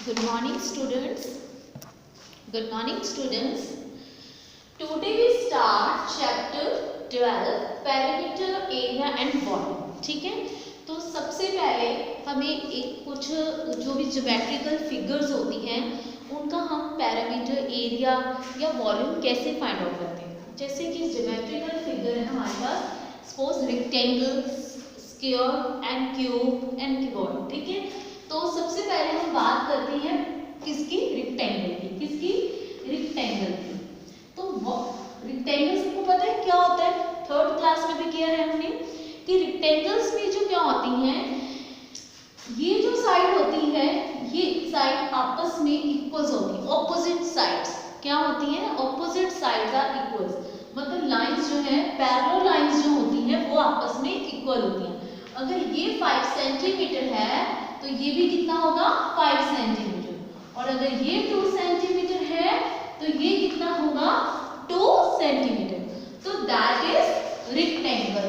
Good morning, students. Good morning, students. Today we start chapter 12 perimeter, area and volume. ठीक है, तो सबसे पहले हमें एक कुछ जो भी ज्योमेट्रिकल फिगर्स होती हैं उनका हम पैरामीटर, एरिया या वॉल्यूम कैसे फाइंड आउट करते हैं। जैसे कि ज्योमेट्रिकल फिगर है हमारे पास, suppose rectangle, square and cube and cuboid. ठीक है, तो सबसे पहले हम बात करते हैं किसकी, रेक्टेंगल की। किसकी, रेक्टेंगल की। तो रेक्टेंगल सबको पता है क्या होता है, थर्ड क्लास में भी किया है हमने कि रेक्टेंगल्स में जो क्या होती हैं, ये जो साइड होती है ये साइड आपस में इक्वल्स होती है, ऑपोजिट साइड्स क्या होती हैं, ऑपोजिट साइड्स आर इक्वल्स। मतलब लाइंस जो है, पैरेलल लाइंस जो होती हैं वो आपस में इक्वल होती हैं। अगर ये 5 सेंटीमीटर है तो ये भी कितना होगा, 5 सेंटीमीटर, और अगर ये 2 सेंटीमीटर है तो ये कितना होगा, 2 सेंटीमीटर। तो दैट इज रेक्टेंगल।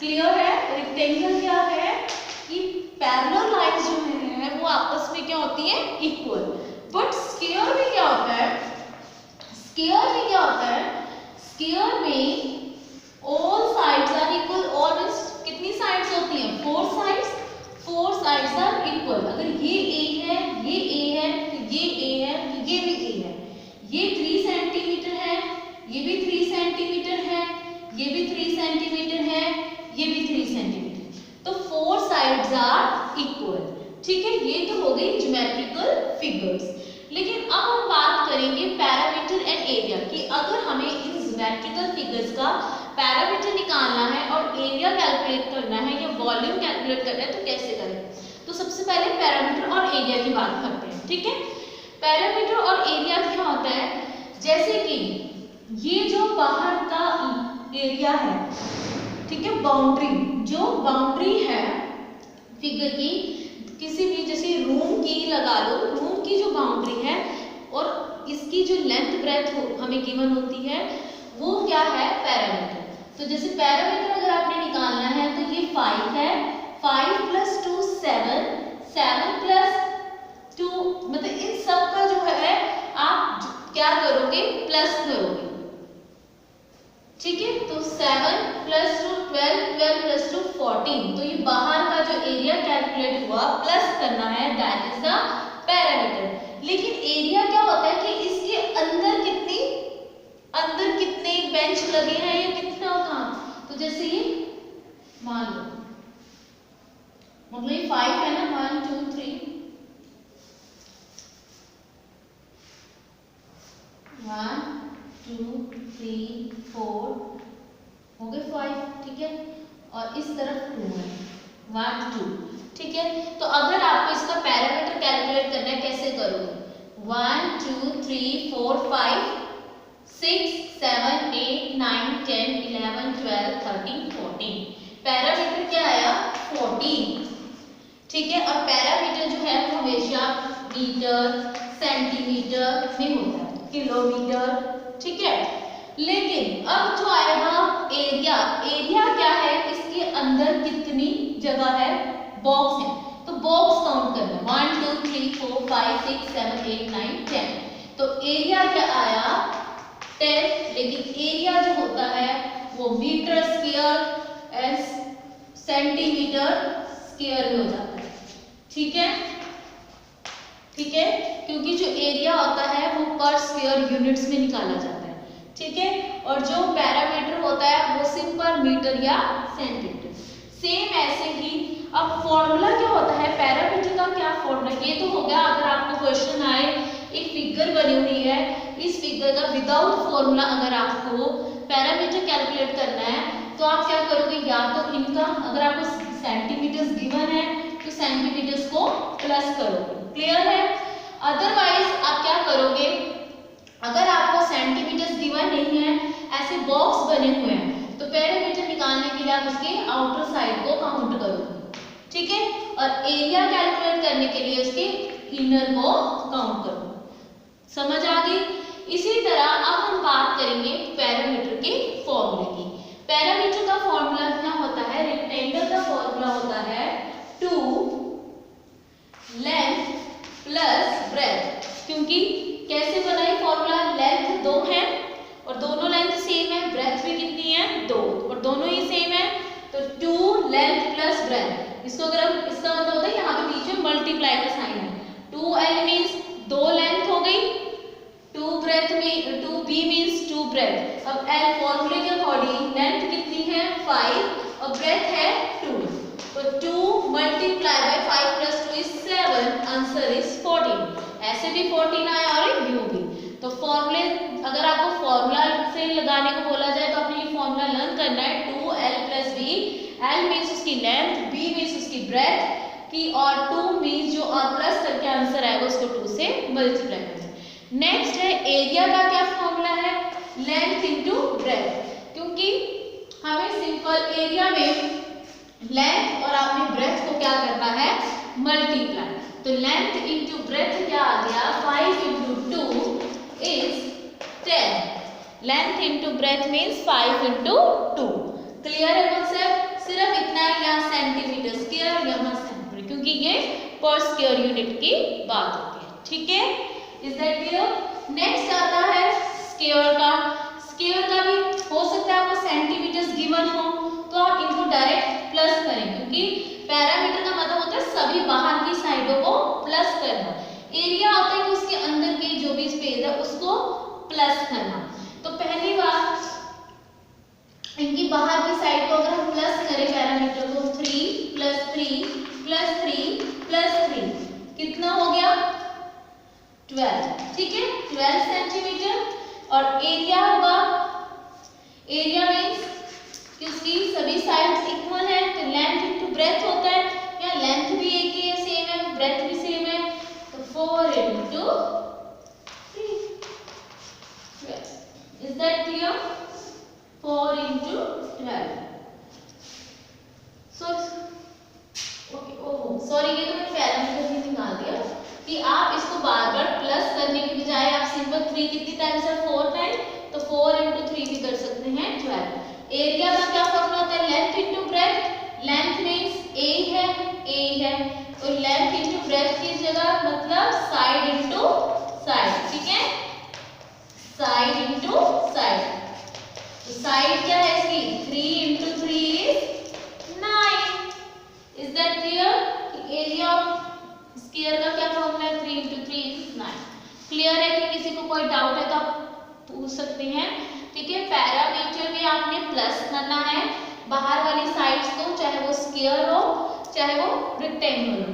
क्लियर है, रेक्टेंगल क्या है कि पैरेलल लाइंस जो है वो आपस में क्या होती है, इक्वल। बट स्क्वायर में क्या होता है, स्क्वायर में क्या होता है, स्क्वायर में ऑल साइड्स आर इक्वल। और कितनी साइड्स होती हैं, 4 साइड्स, 4 साइड्स आर इक्वल। अगर ये ए है, ये ए है, तो ये ए है, तो ये भी ए है। ये 3 सेंटीमीटर है, ये भी 3 सेंटीमीटर है, ये भी 3 सेंटीमीटर है, ये भी 3 सेंटीमीटर। तो 4 साइड्स आर इक्वल। ठीक है, ये तो हो गई ज्योमेट्रिकल फिगर्स। लेकिन अब हम बात करेंगे पैरामीटर एंड एरिया की। अगर हमें इन ज्योमेट्रिकल फिगर्स का पैरामीटर निकालना है और एरिया कैलकुलेट करना है या वॉल्यूम कैलकुलेट करना है तो कैसे करें। तो सबसे पहले पैरामीटर और एरिया की बात करते हैं। ठीक है, पैरामीटर और एरिया क्या होता है, जैसे कि ये जो बाहर का एरिया है, ठीक है, बाउंड्री, जो बाउंड्री है फिगर की, किसी भी जैसे रूम की लगा लो, रूम की जो बाउंड्री है और इसकी जो लेंथ ब्रेथ हमें गिवन होती है वो क्या है, पैरामीटर। तो जैसे पैरामीटर अगर आपने निकालना है तो ये 5 है, 5 + 2 7, 7 + 2 मतलब इन सब का जो है आप क्या करोगे, प्लस करोगे। ठीक है, तो 7 + 2 12, 12 + 2 14। तो ये बाहर का जो एरिया कैलकुलेट हुआ प्लस करना है, दैट इज द पैरामीटर। लेकिन एरिया क्या होता है कि इसके अंदर कितने बेंच लगे हैं या कितना काम। तो जैसे ये मान लो, मतलब ये 5 है ना, 1 2 3, 1 2 3 4 हो गए 5। ठीक है, और इस तरफ 2 है, 1 2। ठीक है, तो अगर आपको इसका पैरामीटर कैलकुलेट करना है कैसे करोगे, 1 2 3 4 5 6 7 8 9 10 11 12 13 14। पैरामीटर क्या आया, 14। ठीक है, और पैरामीटर जो है वो हमेशा मीटर, सेंटीमीटर में होता है, किलोमीटर। ठीक है, लेकिन अब जो आएगा एरिया, एरिया क्या है, इसके अंदर कितनी जगह है, बॉक्स है, तो बॉक्स काउंट करना, 1 2 3 4 5 6 7 8 9 10। तो एरिया क्या आया, 10। लेकिन एरिया जो होता है वो metre square and centimetre square में हो जाता है। ठीक है, ठीक है, क्योंकि जो एरिया होता है वो पर स्क्वायर यूनिट्स में निकाला जाता है। ठीक है, और जो पैरामीटर होता है वो सिर्फ पर मीटर या सेंटीमीटर। सेम ऐसे ही अब फॉर्मूला क्या होता है, पैरामीटर का क्या फॉर्मूला, ये तो हो गया अगर आपको क्वेश्चन आए, एक फिगर बनी हुई है, इस फिगर का विदाउट फॉर्मूला अगर आपको पैरामीटर कैलकुलेट करना है तो आप क्या करोगे, या तो इनका अगर आपको सेंटीमीटर्स गिवन है तो सेंटीमीटर्स को प्लस करोगे। क्लियर है, अदरवाइज आप क्या करोगे, अगर आपको सेंटीमीटर्स गिवन नहीं है, ऐसे बॉक्स बने हुए हैं, तो पैरामीटर निकालने के लिए आप उसके आउटर साइड को काउंट करोगे। ठीक है, और एरिया कैलकुलेट करने के लिए उसके इनर को काउंट करो। समझ आ गई। इसी तरह अब हम बात करेंगे पैरामीटर के फॉर्मूले की। पैरामीटर का फॉर्मूला क्या होता है, रेक्टेंगल का फॉर्मूला होता है 2 लेंथ प्लस क्योंकि कैसे बना ये फॉर्मूला, लेंथ 2 है और दोनों लेंथ सेम है, ब्रेथ भी कितनी है 2 और दोनों ही सेम है, तो 2 लेंथ प्लस ब्रेथ। इसको अगर हम, इसका मतलब होता है यहाँ पे बीच में मल्टीप्लाई का साइन है, 2L मीन्स 2 लेंथ हो गई, 2 ब्रेथ में 2B मीन्स 2 ब्रेथ। अब L फॉर्मूले के अकॉर्डिंग लेंथ कितनी है 5 और ब्रेथ है 2, तो 2 multiply by 5 plus 2 is 7, answer is 14। ऐसे भी 14 आया और यू भी। तो फॉर्मूले, अगर आपको फॉर्मूला से लगाने को बोला जाए तो आपने ये फॉर्मूला लर्न करना है, 2L plus B, L means उसकी लेंथ, B मीन्स उसकी ब्रेथ की और 2 मीन्स जो और प्लस करके आंसर आएगा उसको 2 से मल्टीप्लाई करना है। नेक्स्ट है एरिया का क्या फॉर्मूला है, लेंथ इंटू ब्रेथ, क्योंकि हमें सिंपल एरिया में लेंथ और आपने ब्रेथ को क्या करना है मल्टीप्लाई, तो लेंथ इंटू ब्रेथ क्या आ गया 5 into 2 is 10, length into breath means 5 into 2। Clear है कॉन्सेप्ट, सिर्फ इतना है, यहाँ सेंटीमीटर स्क्वायर यहाँ सेंटीमीटर, क्योंकि ये पर स्क्वायर यूनिट की बात होती है, ठीक है, इज दैट क्लियर। नेक्स्ट आता है स्क्वायर का, स्क्वायर का भी हो सकता है आपको सेंटीमीटर्स गिवन हो तो आप इनको डायरेक्ट प्लस करें, क्योंकि पैरामीटर का मतलब होता है सभी बाहर की साइडों को प्लस करना, एरिया होता है कि उसके अंदर के जो भी स्पेस है उसको प्लस करना। तो पहली बार इनकी बाहर की साइड को अगर हम प्लस करें पैरामीटर को 3 प्लस 3 प्लस 3 प्लस 3 कितना हो गया 12, ठीक है 12 सेंटीमीटर। और एरिया होगा, एरिया मीन्स कि उसकी सभी साइड्स इक्वल है, तो लेंथ इनटू ब्रेथ होता है, या लेंथ भी एक ही है सेम है, ब्रेथ भी सेम है, तो 4 into 3, is that clear, 4 into 12। Sorry ये तो मैंने पैरामीटर भी निकाल दिया कि आप इसको बार बार प्लस करने के बजाय आप सिंपल 3 कितनी टाइम्स है 4 टाइम, तो 4 इंटू 3 भी कर सकते हैं 12। एरिया का क्या फॉर्मूला होता है, length into breadth, length means A है, तो लेंथ इंटू ब्रेथ की जगह मतलब साइड इंटू साइड, ठीक है, साइड इंटू साइड, तो साइड क्या है इसकी 3 into 3 is 9, is that clear. Area of square का क्या फॉर्मूला है 3 इंटू 3 इज 9। क्लियर है कि किसी को कोई डाउट है तो आप पूछ सकते हैं, ठीक है। पैरामीटर में आपने प्लस करना है बाहर वाली साइड्स को, चाहे वो स्क्वायर हो चाहे वो रेक्टेंगल हो।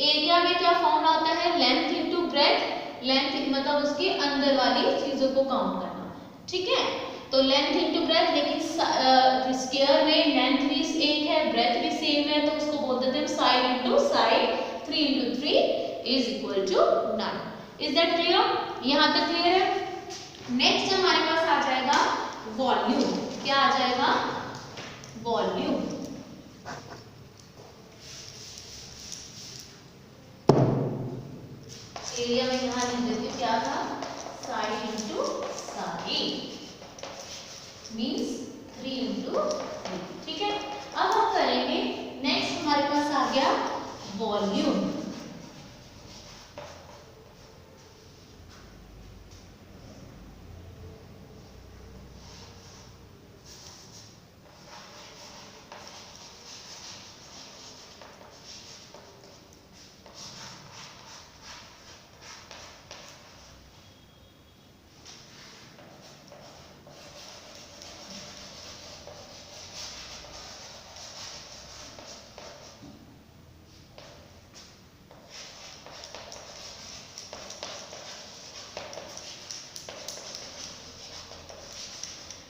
एरिया में क्या फॉर्मूला होता है, लेंथ इंटू ब्रेथ, लेंथ मतलब उसके अंदर वाली चीजों को काउंट करना, ठीक है। तो लेंथ इंटू ब्रेथ, लेकिन स्क्वायर में लेंथ भी एक है ब्रेथ भी सेम है, तो उसको बोल देते हैं side into side, 3 into 3 is equal to 9। Is that clear, यहाँ तक क्लियर है। नेक्स्ट हमारे पास आ जाएगा वॉल्यूम, क्या आ जाएगा वॉल्यूम। एरिया में यहाँ लिख देते हैं क्या था, side into side means 3 into 3, ठीक है। अब हम करेंगे नेक्स्ट, हमारे पास आ गया वॉल्यूम।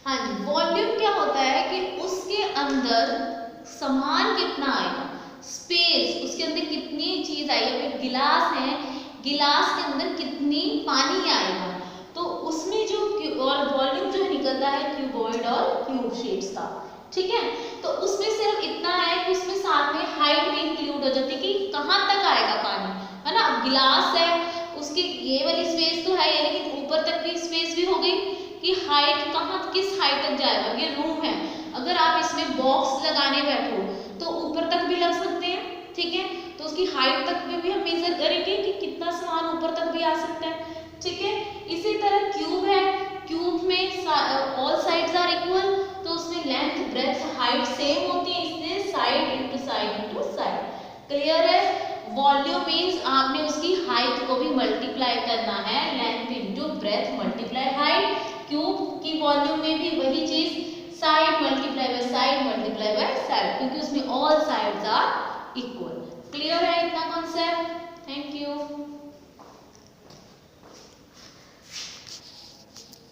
हाँ जी, वॉल्यूम क्या होता है कि उसके अंदर सामान कितना आएगा, स्पेस, उसके अंदर कितनी चीज आएगी। गिलास है, गिलास के अंदर कितनी पानी आएगा, तो उसमें जो और वॉल्यूम जो निकलता है क्यूबॉइड और क्यूब शेप्स का, ठीक है। तो उसमें सिर्फ इतना है कि उसमें साथ में हाइट भी इंक्लूड हो जाती है कि कहाँ तक आएगा पानी, है ना। अब गिलास है, उसकी ये वाली स्पेस तो है, लेकिन ऊपर तक की स्पेस भी हो गई कि हाइट कहाँ किस हाइट तक जाएगा। ये रूम है, अगर आप इसमें बॉक्स लगाने बैठो तो ऊपर तक भी लग सकते हैं, ठीक है। तो उसकी हाइट तक में भी हम मेजर करेंगे कि कितना सामान ऊपर तक भी आ सकता है, ठीक है। इसी तरह क्यूब है, क्यूब में ऑल साइड्स आर इक्वल, तो उसमें लेंथ ब्रेड्थ हाइट सेम होती है, इसलिए side into side into side. Clear है। वॉल्यूम मीन्स आपने उसकी हाइट को भी मल्टीप्लाई करना है, length into breadth multiply height. Cube की वॉल्यूम में भी वही चीज, side multiply by side multiply by side, क्योंकि उसमें all sides are equal. Clear है इतना कॉन्सेप्ट? Thank you.